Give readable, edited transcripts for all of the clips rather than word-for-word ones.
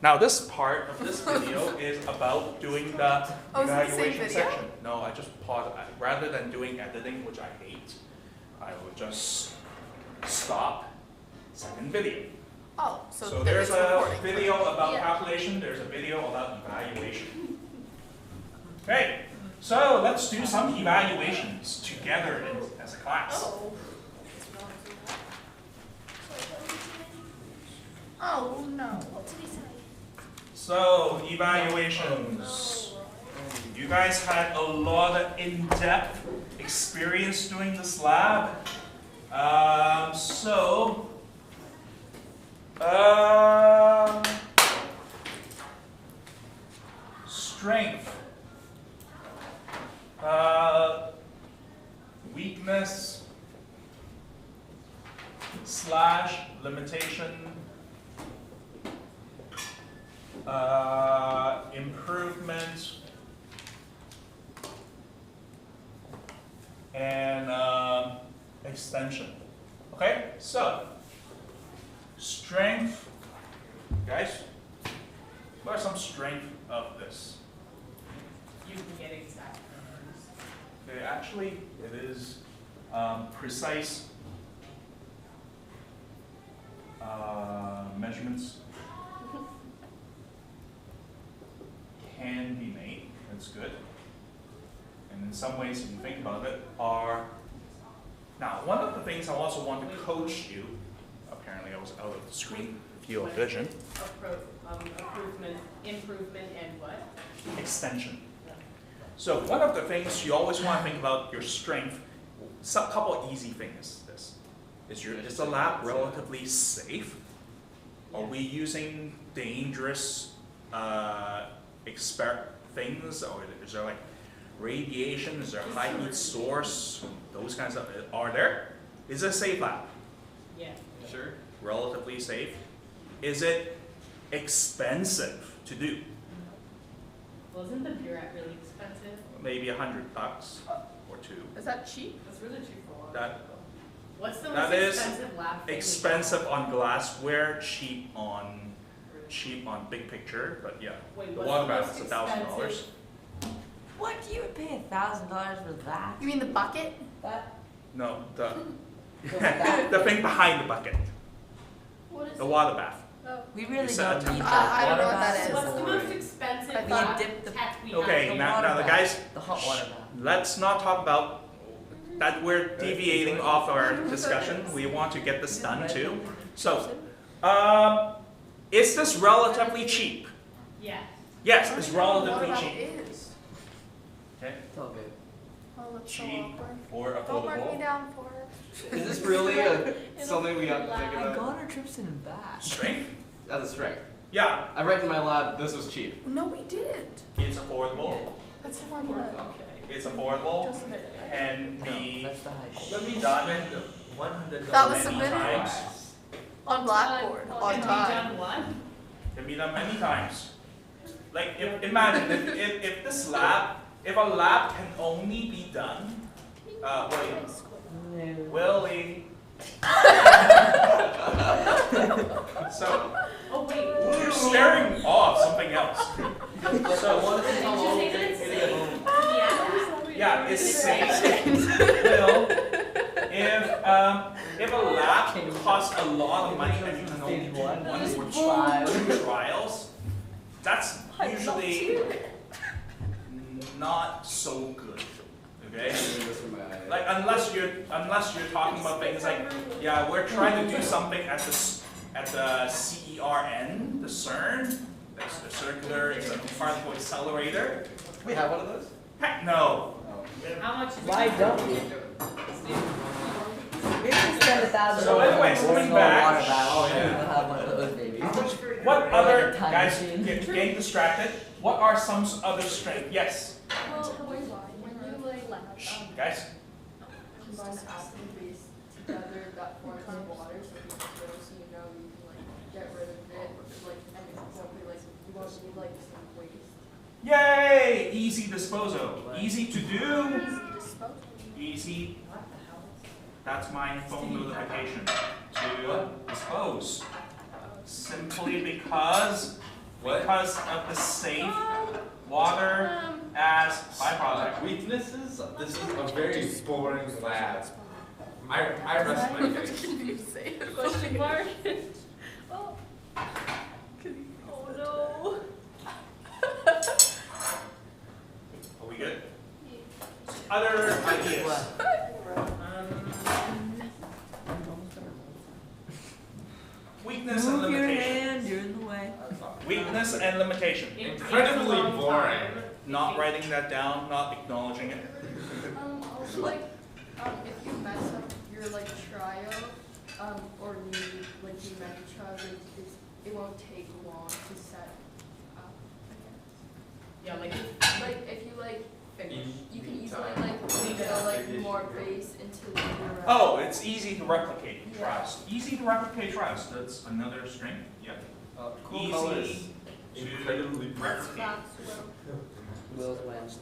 Now this part of this video is about doing the evaluation video? section. No, I just paused. Rather than doing editing, which I hate, I will just stop second video. Oh, So there's a recording. video about Yeah. calculation, there's a video about evaluation. Okay, so let's do some evaluations together as a class. Oh. Oh no. What did he say? So, evaluations. You guys had a lot of in-depth experience doing this lab. Strength. Weakness / limitation. Improvement and extension. Okay, so strength, guys. What are some strength of this? You can get exact numbers. Okay, actually, it is precise measurements. Can be made, that's good. And in some ways, if you think about it, are, now one of the things I also want to coach you, apparently I was out of the screen field of vision, Improvement and what? extension. So one of the things you always want to think about your strength, some couple easy things is this. Is the lab relatively safe? Are we using dangerous things, or is there like radiation? Is there a high heat source? Those kinds of are there? Is it a safe lab? Yeah. Sure. Relatively safe. Is it expensive to do? Wasn't the burette really expensive? Maybe $100 or two. Is that cheap? That's really cheap for a lot. That What's the that most is expensive lab thing? expensive on glassware, cheap on big picture, but yeah. Wait, The what's water the bath most is $1,000. expensive? What? You would pay $1,000 for that? You mean the bucket? That? No, The bath? the thing behind the bucket, What is the it? water bath. Oh. We really It's a don't temp- need I that. don't know Water what that bath is. What's the most boring. expensive I lab dip the- tech we Okay, have? now water the bath. guys, The hot water bath. let's not talk about that. We're deviating off our discussion. We want to get this done too. So, is this relatively cheap? Yeah. Yes, it's I don't know relatively what cheap. it is. Okay, It's all good. Oh, that's so cheap awkward. or Don't mark me affordable. down for it. Is this really something we have to think I about? got our trips in back. Strength? As a strength. Yeah, I read in my lab this was cheap. No, we didn't. it's affordable. That's the formula. It's affordable. Just submit it. Can No, be that's the high school. let me done $100 That was many submitted? times. On Blackboard, Can on Can we time. done what? Can be done many times. Like imagine if this lab, if a lab can only be done, Willie. So Oh wait. you're staring off something else. So Did you say that it's safe? yeah, it's safe. Well, if a lab costs a lot of money and you can only do one or two trials, that's usually not so good. Okay? This in my eye. Like unless you're talking about things like, yeah, we're trying to do something at the CERN, the CERN, that's the Circular Particle Accelerator. We have one of those? Heck no. How much is Why it? don't we? We have to spend $1,000 So anyways, on coming a back- water bath. Oh, We yeah. don't have one of those babies. What other Time guys machine. getting distracted? What are some other strengths? Yes, Well, when you like shh, guys. Combine acid and base together that forms water, so you can you know you can like get rid of it, like and it's simply like you won't need like some waste. Yay! Easy disposal. Easy to do. Disposal. Easy. That's my phone notification to dispose. Simply because What? because of the safe water as byproduct. Weaknesses? This is a very boring lab. I rest my case. Can you say it? Question mark. Oh. Oh no. Are we good? Other ideas? Weakness and Move your limitation. hand, you're in the way. Weakness and limitation. It takes a Incredibly long boring. time. Not writing that down, not acknowledging it. Also like, if you mess up your like trial, or you like do many trials, it won't take long to set up Yeah, like, again. Like if you like finish, you can easily like go like more base into your. Oh, it's easy to replicate Yeah. trials. Easy to replicate trials. That's another strength. Yep. Cool colors. Easy to Incredibly replicate. Will's wins.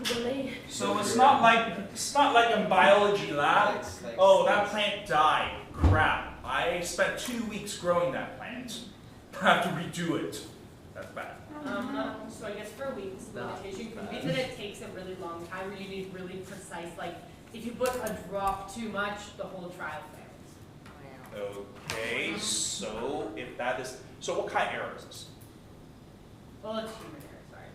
Really? So it's not like in biology lab. Oh, that plant died. Crap. I spent 2 weeks growing that plant. I have to redo it. That's bad. so I guess for weakness and limitation, could be that it takes a really long time, or you need really precise, like, if you put a drop too much, the whole trial fails. Okay, so if that is, so what kind of error is this? Well, it's human error, sorry.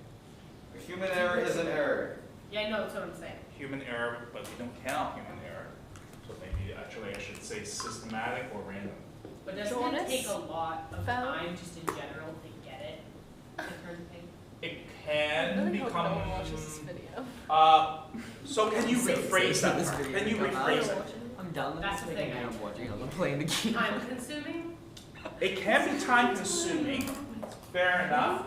A human error is an error. Yeah, I know, that's what I'm saying. Human error, but we don't count human error. So maybe actually I should say systematic or random. But doesn't it Jonas take a lot of found- time just in general to get it, to turn things? It I can really hope become. no one watches this video. So can you rephrase that part? Can you rephrase it? I'm done with That's this the thing, thing, I'm watching, I'm playing the game. Time consuming? It can be time consuming, fair enough.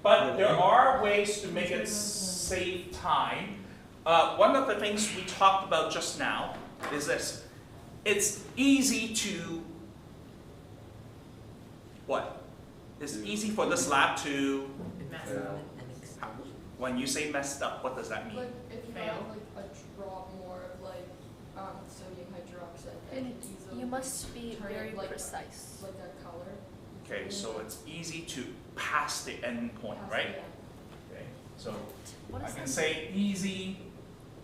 But there are ways to make it save time. One of the things we talked about just now is this. It's easy to, what? It's easy for this lab to, Mess Yeah. up. when you say messed up, what does that mean? Like if you Fail. have like a drop more of like sodium hydroxide, it can easily You must be turn it very like- precise. like that color. Okay, so it's easy to pass the end point, Past right? the Okay, so What I is can that? say easy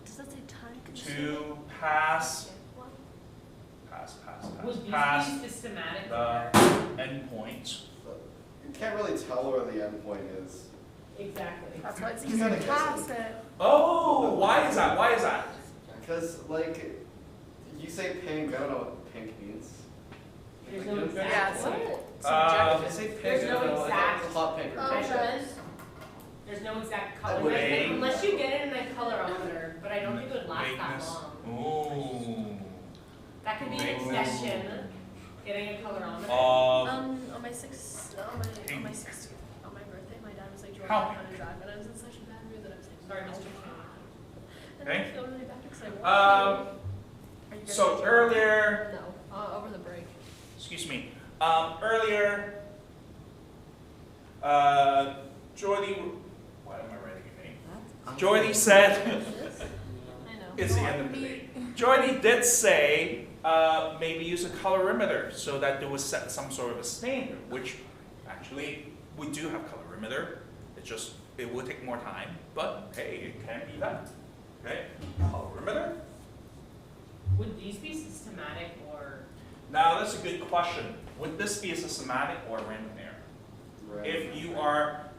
Does that say time consuming? to pass, What? Would these pass be systematic the or? end point. You can't really tell where the end point is. Exactly. That's why it's You easy to gotta guess pass it. Oh, why is that? Why is that? Because, like, you say pink, I don't know what pink means. There's Like, no you don't exact. Yeah, so If I say pink, There's I no don't know, I exact think it's hot pink or Oh, pink. measurement. There's no exact color would measurement, be- unless you get it in a colorometer, but I don't think it would last that Vagueness. long. Ooh. That could be an Vagueness. extension, getting a colorometer. Um, On my sixth, on my 60th, on my birthday, my dad was like, "Do you How want to drive?" And I was in such a bad mood that I was like, Sorry, "No." Mr. King. And Okay. I feel really bad because I want Um, to. Are you so guys- earlier, No, over the break. excuse me, earlier, Jordy, why am I writing your name? Jordy said, I know. it's the end of the day. Jordy did say, maybe use a colorimeter so that there was set some sort of a standard, which actually we do have colorimeter. It will take more time, but hey, it can be done. Okay, colorimeter. Would these be systematic or? Now that's a good question. Would this be a systematic or a random error? If you are,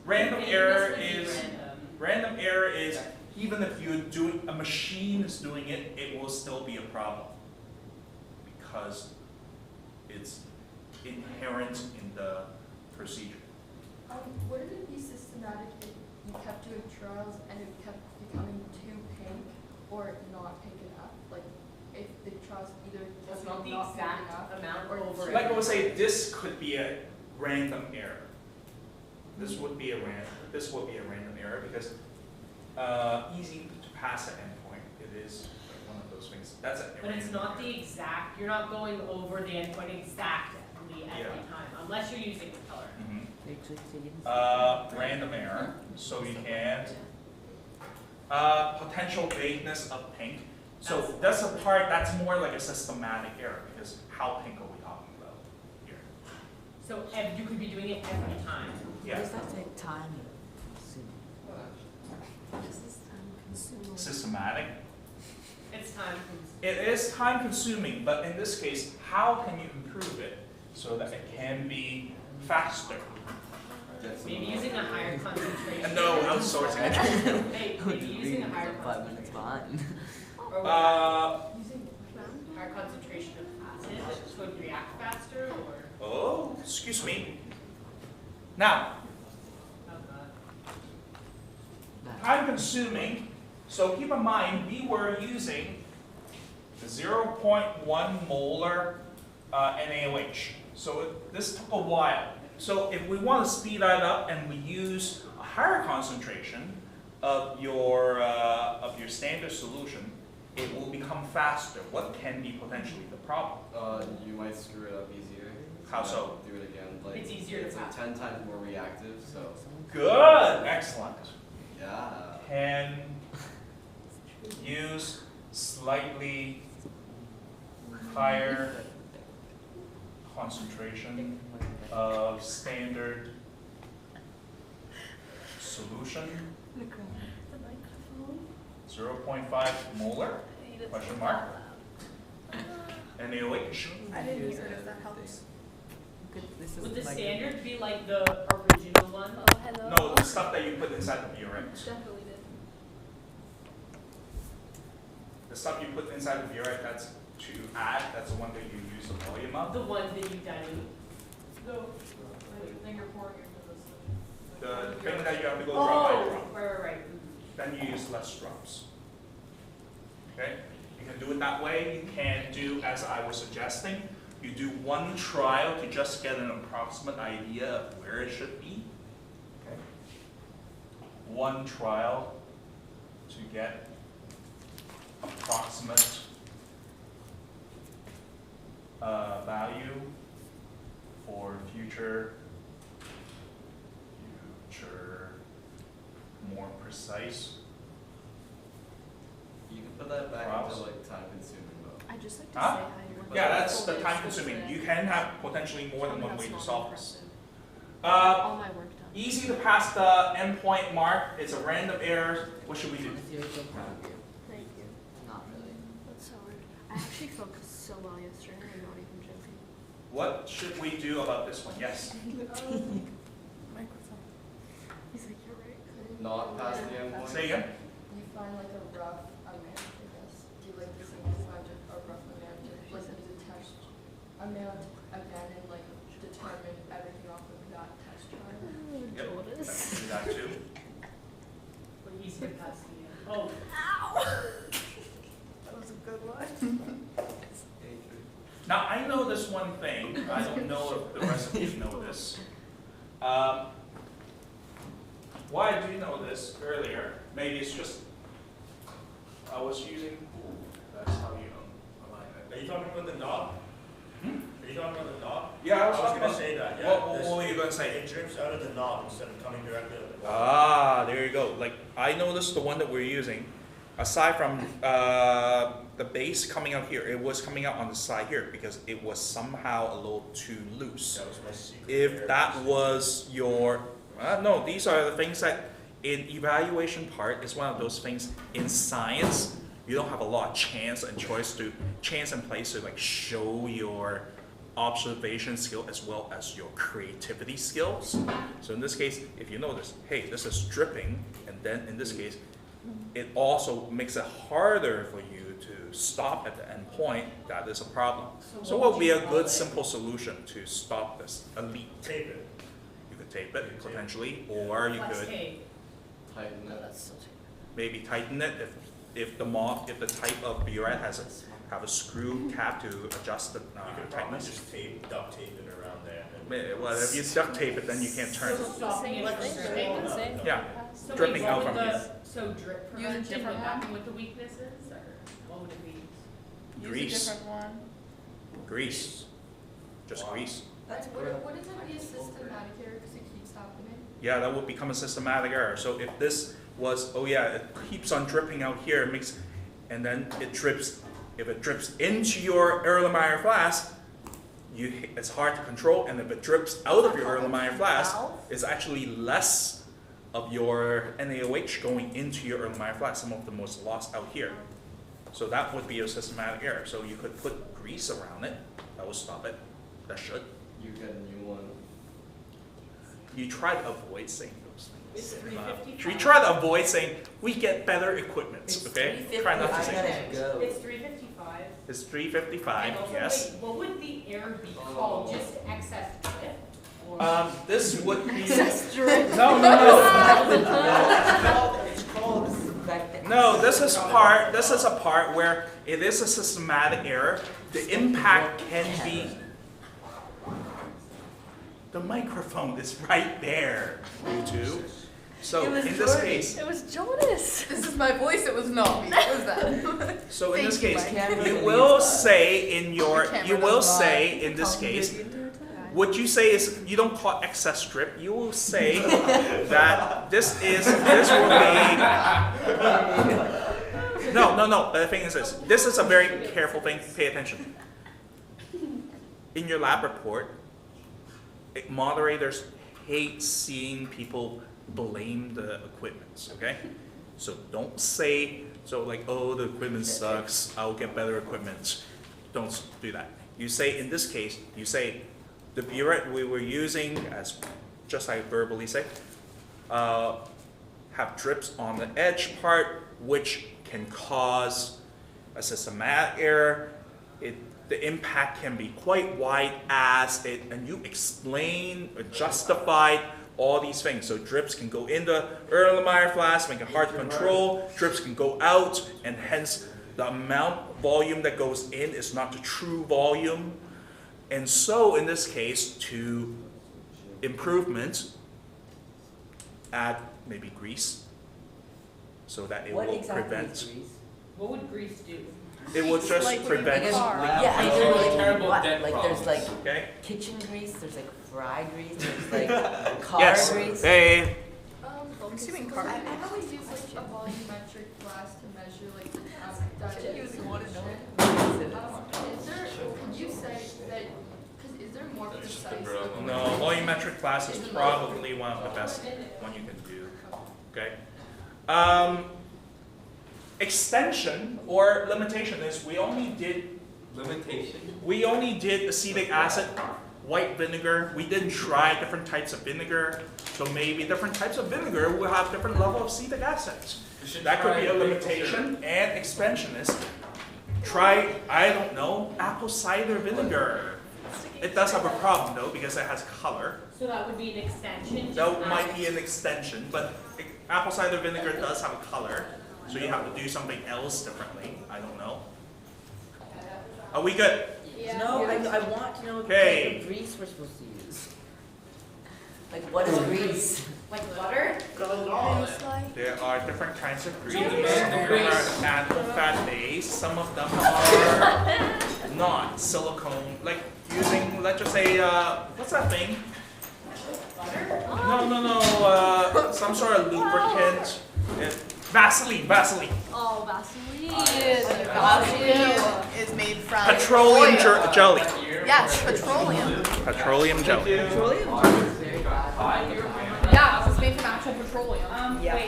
random Maybe error this would be is, random. random error is, even if you're doing, a machine is doing it, it will still be a problem. Because it's inherent in the procedure. Wouldn't it be systematic if you kept doing trials and it kept becoming too pink or not pink enough? Like if the trials either That's kept not the not pink exact enough amount or over. Like I would say, this could be a random error. This would be a random error because easy to pass at endpoint. It is one of those things. That's a But it's random not error. the exact, you're not going over the endpoint exactly every Yeah. time, unless you're using the color. Mhm. Actually, Random error, so you can, potential vagueness of pink. So that's a part, that's more like a systematic error, because how pink are we talking about here? So you could be doing it every time. What Yeah, does that take time? systematic. It's time It is time consuming, but in this case, how can you improve it so that it can be faster? Get some maybe using a higher concentration. No, outsourcing it. Maybe using a higher 5 minutes concentration. behind. Or what? Using Higher concentration of acid, so it would react faster, or? Oh, excuse me. Now, Oh, God. time consuming, so keep in mind, we were using 0.1 molar NaOH. So this took a while. So if we want to speed that up and we use a higher concentration of your standard solution, it will become faster. What can be potentially the problem? You might screw it up easier. How so? Do it again. Like It's easier to It's like pass. 10 times more reactive. So Good, excellent. yeah. Can use slightly higher concentration of standard solution, The microphone. 0.5 molar, question mark, NaOH. I didn't hear it, if that helps. This is Would the like- standard be like the original one? Oh, hello. No, the stuff that you put inside the burette. Definitely did. The stuff you put inside the burette, that's to add, that's the one that you use the volume of. The one that you dilute? Then you're pouring into the solution. The thing that you have to go drop by Oh, drop. right. Then you use less drops. Okay? You can do it that way. You can do as I was suggesting. You do one trial to just get an approximate idea of where it should be. Okay? One trial to get approximate value for future more precise. You can put that back Props. into like time consuming mode. I just like to Huh? say hi. Yeah, that's the time consuming. You can have potentially more than one way to solve this. All my work done. Easy to pass the endpoint mark. It's a random error. What should we do? You're so proud of you. Thank you. Not really. That's so weird. I actually focused so well yesterday, I'm not even joking. What should we do about this one? Yes. Microphone. He's like, you're right. Not past the endpoint. Say again. You find like a rough amount, I guess. Do you like the same to find a rough amount, like use a test amount again and like determine everything off of that test trial? Yep. Tortoise. Let's do that too. But easy to pass the end. Oh, That was a good one. Now I know this one thing. I don't know if the rest of you know this. Why I do know this earlier? Maybe it's just I was using. That's how you align it. Are you talking about the knob? Are you talking about the knob? Yeah, I was gonna say that, yeah. What were you gonna say? It drips out of the knob instead of coming directly out of the knob. Ah, there you go. Like I noticed the one that we're using, aside from the base coming out here, it was coming out on the side here because it was somehow a little too loose. That was my secret. If that was your, no, these are the things that in evaluation part is one of those things in science, you don't have a lot of chance and place to like show your observation skill as well as your creativity skills. So in this case, if you notice, hey, this is dripping, and then in this case, it also makes it harder for you to stop at the end point. That is a problem. So what would be a good simple solution to stop this? A leak. Tape it. You could tape it potentially, or you flex could tape. Tighten No, it. that's still too. maybe tighten it if the type of burette have a screw cap to adjust the You could probably tightness. just duct tape it around there. Well, if you duct tape it, then you can't turn So it. stopping it from dripping. No. Yeah, So dripping wait, out what from would here. so drip Use a prevention, different would that one? be what the weakness is, or what would it be? Grease, one. grease, just Wow. grease. Wouldn't that be a systematic error because it keeps happening? Yeah, that would become a systematic error. So if this was, oh yeah, it keeps on dripping out here, it makes, and then it drips. If it drips into your Erlenmeyer flask, it's hard to control, and if it drips out of your erlenmeyer flask, it's actually less of your NaOH going into your erlenmeyer flask. Some of them was lost out here. So that would be a systematic error. So you could put grease around it. That will stop it. That should. You get a new one. You try to avoid saying those It's things. 355. We try to avoid saying we get better equipment. It's Okay? 350, Try not to I say gotta things. go. It's 355. It's 355. And also, Yes. wait, what would the error be called? Just excess drip? Or This would be. Drip. No. It's called suspected. No, this is a part where it is a systematic error. The impact can be. The microphone is right there, you two. So It was in this Jordan. case, It was Jonas. This is my voice, it was not me, what was that? so in this Thank you, case, Mike. you will say in your, The camera you will doesn't say in this case, what you say is you don't call excess strip. You will say that this will be. No. But the thing is this. This is a very careful thing. Pay attention. In your lab report, moderators hate seeing people blame the equipment. Okay, so don't say like, oh, the equipment sucks. I'll get better equipment. Don't do that. You say in this case, you say the burette we were using, as just I verbally say, have drips on the edge part, which can cause a systematic error. The impact can be quite wide and you explain or justify all these things. So drips can go in the erlenmeyer flask, make it hard to control. Drips can go out, and hence the volume that goes in is not the true volume. And so in this case, to improvement, add maybe grease so that it What will exactly prevent. is grease? what would grease do? It will just Like prevent. Like, car. yeah, I It's know, really like, terrible what? dead Like, there's like Okay. kitchen grease, there's like fry grease, there's like car Yes. grease. Hey. I'm assuming So carbon. I always use like a volumetric glass to measure like the You wanna know Is there, could you say that, because is there more That's just precise? the girl. No, volumetric class is probably one of the best one you can do. Okay. Extension or limitation is we only did acetic acid, white vinegar. We didn't try different types of vinegar. So maybe different types of vinegar will have different level of acetic acids. That could be a limitation. And expansion is try, I don't know, apple cider vinegar. It does have a problem though because it has color. So that would be an extension? That might be an extension, but apple cider vinegar does have a color, so you have to do something else differently. I don't know. Are we good? No, I want to know what Okay. type of grease we're supposed to use. Like, what is grease? Like butter? There are different kinds of grease. Some of them Some are animal fat based, some of them are not silicone, like using, let's just say, what's that thing? Butter? No, some sort of lubricant. Vaseline. Oh, Vaseline. Vaseline is made from Petroleum oil. jelly. Yes, petroleum. Petroleum jelly. Yeah, it's made from actual petroleum. Wait.